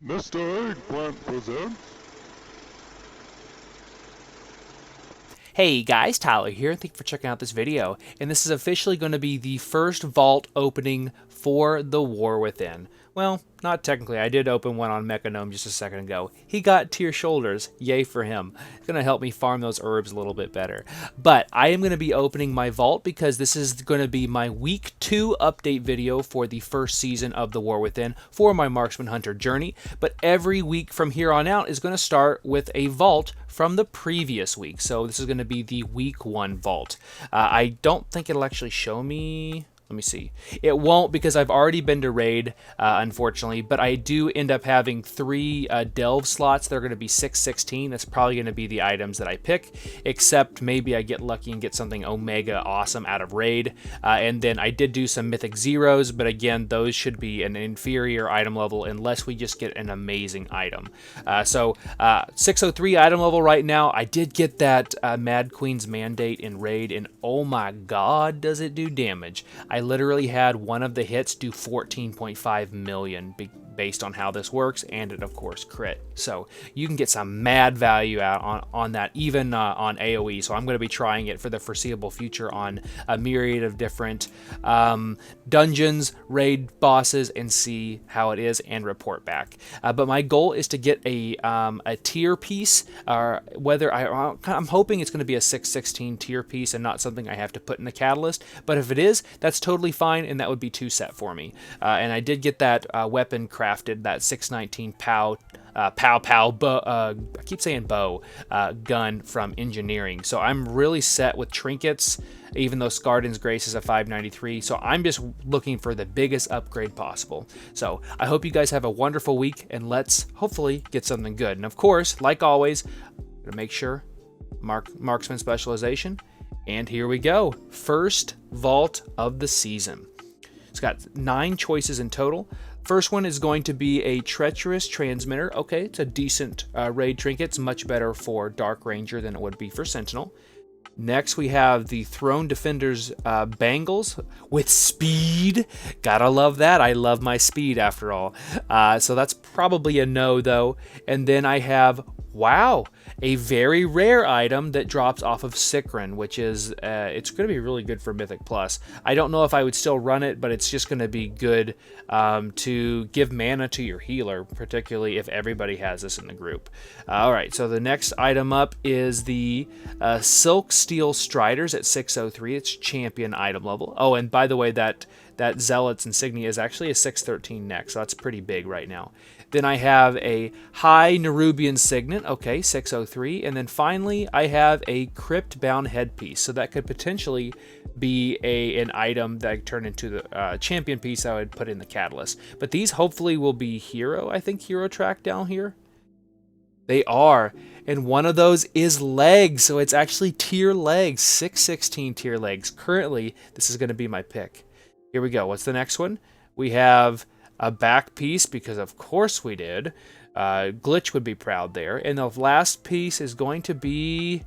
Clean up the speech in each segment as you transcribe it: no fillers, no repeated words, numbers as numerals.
Mr. Eggplant presents. Hey guys, Tyler here. Thank you for checking out this video. And this is officially going to be the first vault opening for the War Within. Well, not technically. I did open one on Mechanome just a second ago. He got tier shoulders. Yay for him. It's going to help me farm those herbs a little bit better. But I am going to be opening my vault because this is going to be my week 2 update video for the first season of the War Within for my Marksman Hunter journey. But every week from here on out is going to start with a vault from the previous week. So this is going to be the week 1 vault. I don't think it'll actually show me. Let me see. It won't because I've already been to raid, unfortunately, but I do end up having 3 delve slots. They're going to be 616. That's probably going to be the items that I pick, except maybe I get lucky and get something Omega awesome out of raid. And then I did do some Mythic Zeros, but again, those should be an inferior item level unless we just get an amazing item. So 603 item level right now. I did get that Mad Queen's Mandate in raid, and oh my god, does it do damage. I literally had one of the hits do 14.5 million based on how this works, and it of course crit. So you can get some mad value out on that, even on AoE. So I'm going to be trying it for the foreseeable future on a myriad of different dungeons, raid bosses, and see how it is and report back. But my goal is to get a tier piece, or whether I'm hoping it's going to be a 616 tier piece and not something I have to put in the catalyst. But if it is, that's totally fine, and that would be 2 set for me. And I did get that weapon crafted, that 619 pow bow, I keep saying bow, gun from engineering. So I'm really set with Trinkets, even though Skardyn's Grace is a 593. So I'm just looking for the biggest upgrade possible. So I hope you guys have a wonderful week, and let's hopefully get something good. And of course, like always, I'm gonna make sure marksman specialization. And here we go. First vault of the season. It's got 9 choices in total. First one is going to be a Treacherous Transmitter. Okay, it's a decent raid trinket. It's much better for Dark Ranger than it would be for Sentinel. Next, we have the Throne Defender's Bangles with speed. Gotta love that. I love my speed after all. So that's probably a no, though. And then I have, wow, a very rare item that drops off of Sikrin, which is, it's going to be really good for Mythic Plus. I don't know if I would still run it, but it's just going to be good to give mana to your healer, particularly if everybody has this in the group. Alright, so the next item up is the Silk Steel Striders at 603. It's champion item level. Oh, and by the way, that Zealot's Insignia is actually a 613 neck, so that's pretty big right now. Then I have a High Nerubian Signet, okay, 603. And then finally, I have a Crypt Bound Headpiece. So that could potentially be an item that I could turn into the champion piece I would put in the Catalyst. But these hopefully will be hero, I think, hero track down here. They are. And one of those is legs. So it's actually tier legs, 616 tier legs. Currently, this is going to be my pick. Here we go. What's the next one? We have a back piece, because of course we did. Glitch would be proud there. And the last piece is going to be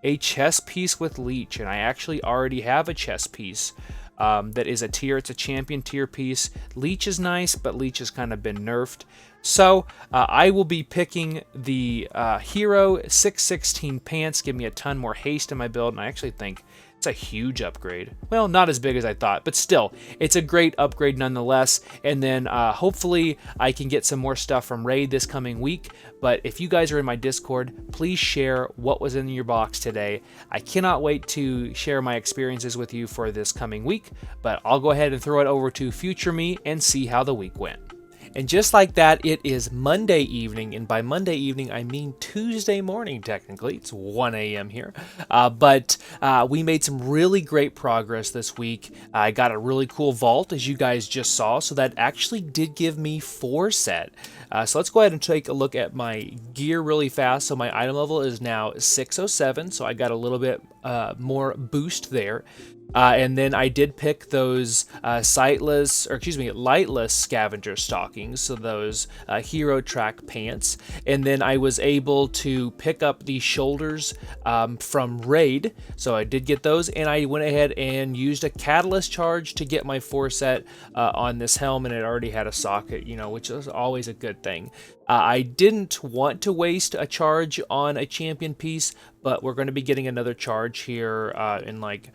a chest piece with Leech. And I actually already have a chest piece that is a tier. It's a champion tier piece. Leech is nice, but Leech has kind of been nerfed. So I will be picking the Hero 616 pants. Give me a ton more haste in my build. And I actually think it's a huge upgrade. Well, not as big as I thought, but still, it's a great upgrade nonetheless. And then hopefully I can get some more stuff from Raid this coming week. But if you guys are in my Discord, please share what was in your box today. I cannot wait to share my experiences with you for this coming week, but I'll go ahead and throw it over to future me and see how the week went. And just like that, it is Monday evening, and by Monday evening, I mean Tuesday morning, technically. It's 1 a.m. here. But we made some really great progress this week. I got a really cool vault, as you guys just saw, so that actually did give me 4 set. So let's go ahead and take a look at my gear really fast. So my item level is now 607, so I got a little bit more boost there. And then I did pick those lightless scavenger stockings, so those hero track pants. And then I was able to pick up the shoulders from Raid, so I did get those. And I went ahead and used a catalyst charge to get my 4 set on this helm, and it already had a socket, you know, which is always a good thing. I didn't want to waste a charge on a champion piece, but we're going to be getting another charge here in like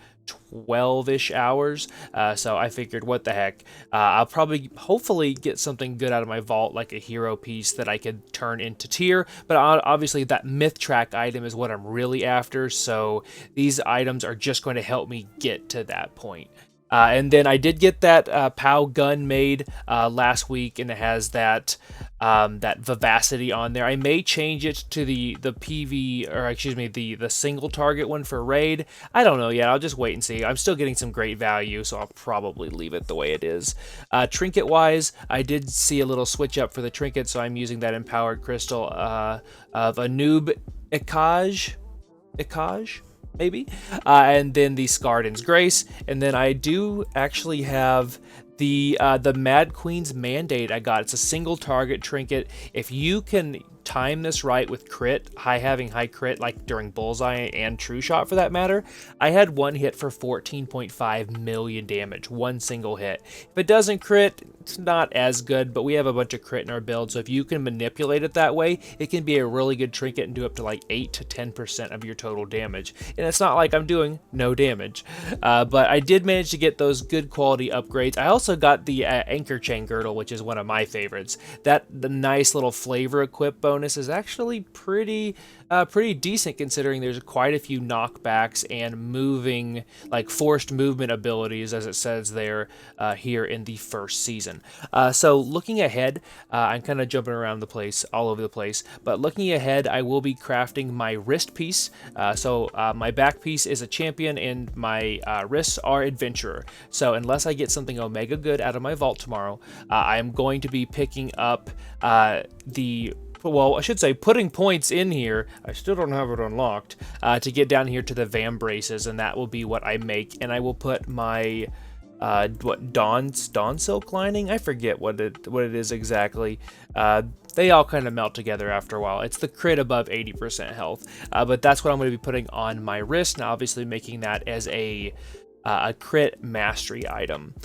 12-ish hours, so I figured, what the heck, I'll probably hopefully get something good out of my vault, like a hero piece that I could turn into tier. But obviously that myth track item is what I'm really after, so these items are just going to help me get to that point. And then I did get that POW gun made last week, and it has that that Vivacity on there. I may change it to the PV, or excuse me, the single target one for Raid. I don't know yet. I'll just wait and see. I'm still getting some great value, so I'll probably leave it the way it is. Trinket wise, I did see a little switch up for the trinket, so I'm using that empowered crystal of Anub'ikkaj, maybe, and then the Skardyn's Grace, and then I do actually have the Mad Queen's Mandate I got. It's a single target trinket. If you can time this right with crit, having high crit, like during Bullseye and True Shot for that matter, I had one hit for 14.5 million damage, one single hit. If it doesn't crit, it's not as good, but we have a bunch of crit in our build, so if you can manipulate it that way, it can be a really good trinket and do up to like 8 to 10% of your total damage. And it's not like I'm doing no damage, but I did manage to get those good quality upgrades. I also got the Anchor Chain Girdle, which is one of my favorites. The nice little flavor equip bonus is actually pretty decent, considering there's quite a few knockbacks and moving, like forced movement abilities, as it says there here in the first season. So looking ahead, I'm kind of jumping around the place, all over the place, but looking ahead, I will be crafting my wrist piece. So my back piece is a champion and my wrists are adventurer. So unless I get something Omega good out of my vault tomorrow, I am going to be picking up well, I should say putting points in here. I still don't have it unlocked to get down here to the Vam braces, and that will be what I make. And I will put my Dawn silk lining. I forget what it is exactly. They all kind of melt together after a while. It's the crit above 80% health, but that's what I'm going to be putting on my wrist. Now, obviously, making that as a crit mastery item.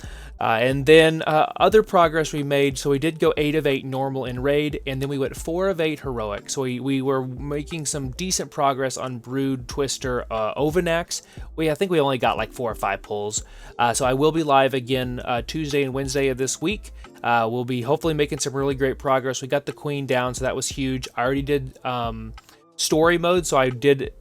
And then other progress we made, so we did go 8 of 8 normal in Raid, and then we went 4 of 8 heroic. So we were making some decent progress on Brood, Twister, Ovanax. I think we only got like 4 or 5 pulls. So I will be live again Tuesday and Wednesday of this week. We'll be hopefully making some really great progress. We got the Queen down, so that was huge. I already did story mode, so I did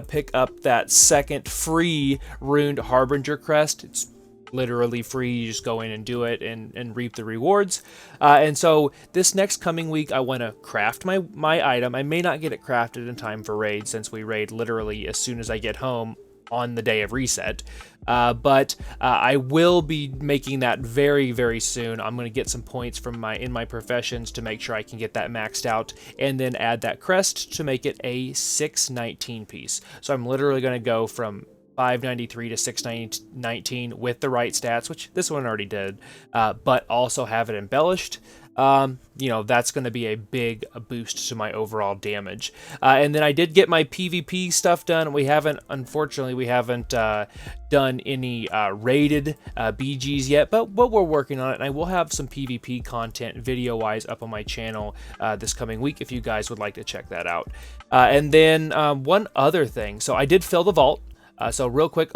pick up that second free runed Harbinger crest. It's literally free. You just go in and do it and reap the rewards. And so this next coming week, I want to craft my item. I may not get it crafted in time for Raid, since we raid literally as soon as I get home on the day of reset. But I will be making that very, very soon. I'm going to get some points from in my professions to make sure I can get that maxed out, and then add that crest to make it a 619 piece. So I'm literally going to go from 593 to 619 with the right stats, which this one already did, but also have it embellished. You know, that's going to be a big boost to my overall damage. And then I did get my PvP stuff done. Unfortunately, we haven't done any rated BGs yet, but we're working on it, and I will have some PvP content video-wise up on my channel this coming week if you guys would like to check that out. And then one other thing, so I did fill the vault. So real quick,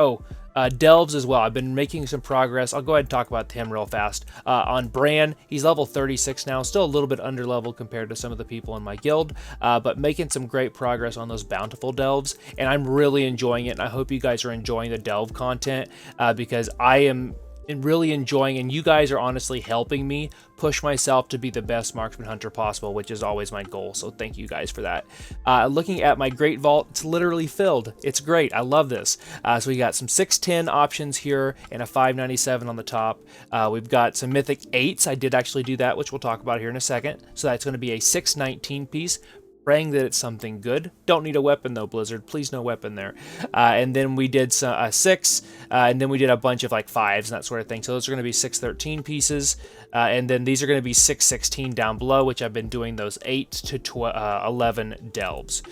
Delves as well. I've been making some progress. I'll go ahead and talk about him real fast. On Bran, he's level 36 now, still a little bit under level compared to some of the people in my guild, but making some great progress on those bountiful delves, and I'm really enjoying it, and I hope you guys are enjoying the delve content, because I am really enjoying, and you guys are honestly helping me push myself to be the best marksman hunter possible, which is always my goal, so thank you guys for that. Looking at my great vault, it's literally filled. It's great. I love this. So we got some 610 options here and a 597 on the top. We've got some mythic 8s. I did actually do that, which we'll talk about here in a second. So that's going to be a 619 piece. praying that it's something good. Don't need a weapon though, Blizzard. Please, no weapon there. And then we did some 6, and then we did a bunch of like 5s and that sort of thing. So those are going to be 613 pieces, and then these are going to be 616 down below, which I've been doing those 8 to 11 delves.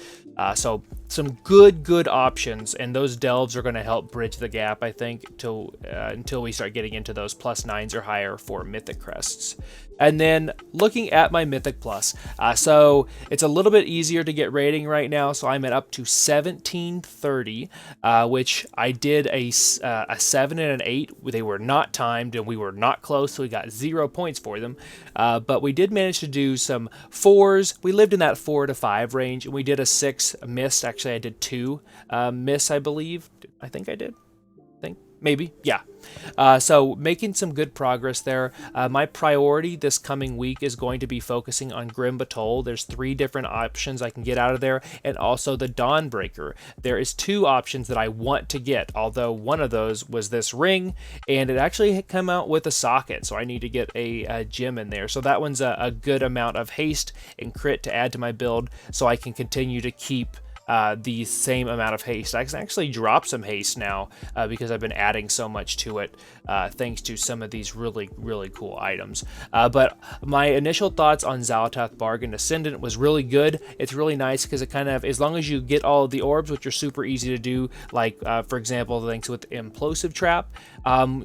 So some good options, and those delves are going to help bridge the gap, I think, until we start getting into those +9s or higher for Mythic crests. And then looking at my Mythic Plus, so it's a little bit easier to get rating right now, so I'm at up to 1730, which I did a 7 and an 8. They were not timed, and we were not close, so we got 0 points for them. But we did manage to do some 4s. We lived in that 4 to 5 range, and we did a 6 missed. Actually, I did 2 miss, I believe. I think I did. Maybe, yeah. So making some good progress there. My priority this coming week is going to be focusing on Grim Batol. There's 3 different options I can get out of there, and also the Dawnbreaker. There is 2 options that I want to get, although one of those was this ring, and it actually had come out with a socket, so I need to get a gem in there. So that one's a good amount of haste and crit to add to my build, so I can continue to keep the same amount of haste. I can actually drop some haste now because I've been adding so much to it thanks to some of these really cool items. But my initial thoughts on Xal'atath Bargain Ascendant was really good. It's really nice because it kind of, as long as you get all of the orbs, which are super easy to do, like for example the things with Implosive Trap,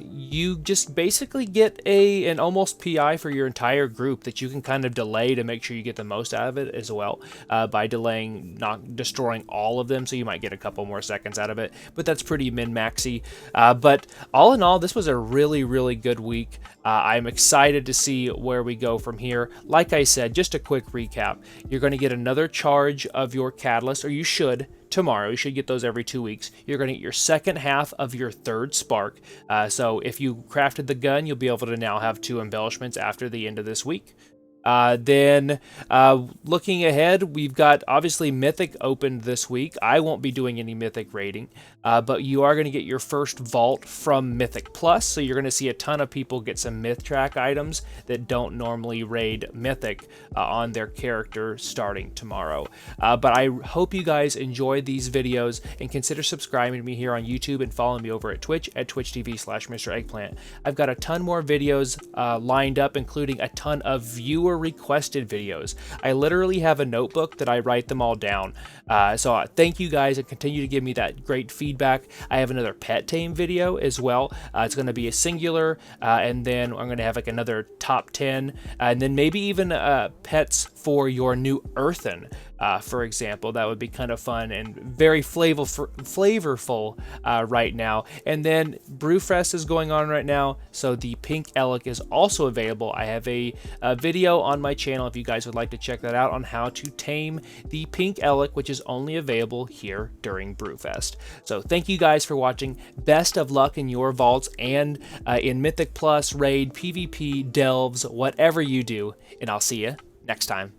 you just basically get an almost PI for your entire group that you can kind of delay to make sure you get the most out of it as well, by delaying, not destroying all of them, so you might get a couple more seconds out of it, but that's pretty min-maxy. But all in all, this was a really good week. I'm excited to see where we go from here. Like I said, just a quick recap, you're going to get another charge of your catalyst, or you should, tomorrow. You should get those every 2 weeks. You're going to get your second half of your 3rd spark. So if you crafted the gun, you'll be able to now have 2 embellishments after the end of this week. Then looking ahead, we've got obviously Mythic opened this week. I won't be doing any Mythic raiding, but you are going to get your first vault from Mythic Plus, so you're going to see a ton of people get some Myth Track items that don't normally raid Mythic on their character starting tomorrow. But I hope you guys enjoy these videos and consider subscribing to me here on YouTube and following me over at Twitch at twitch.tv/MrEggplant. I've got a ton more videos lined up, including a ton of viewer requested videos. I literally have a notebook that I write them all down. So thank you guys, and continue to give me that great feedback. I have another pet tame video as well. It's going to be a singular, and then I'm going to have like another top 10, and then maybe even pets for your new earthen. For example, that would be kind of fun and very flavorful right now. And then Brewfest is going on right now, so the pink Elec is also available. I have a video on my channel if you guys would like to check that out, on how to tame the pink Elec, which is only available here during Brewfest. So thank you guys for watching. Best of luck in your vaults and in Mythic Plus, Raid, PvP, Delves, whatever you do, and I'll see you next time.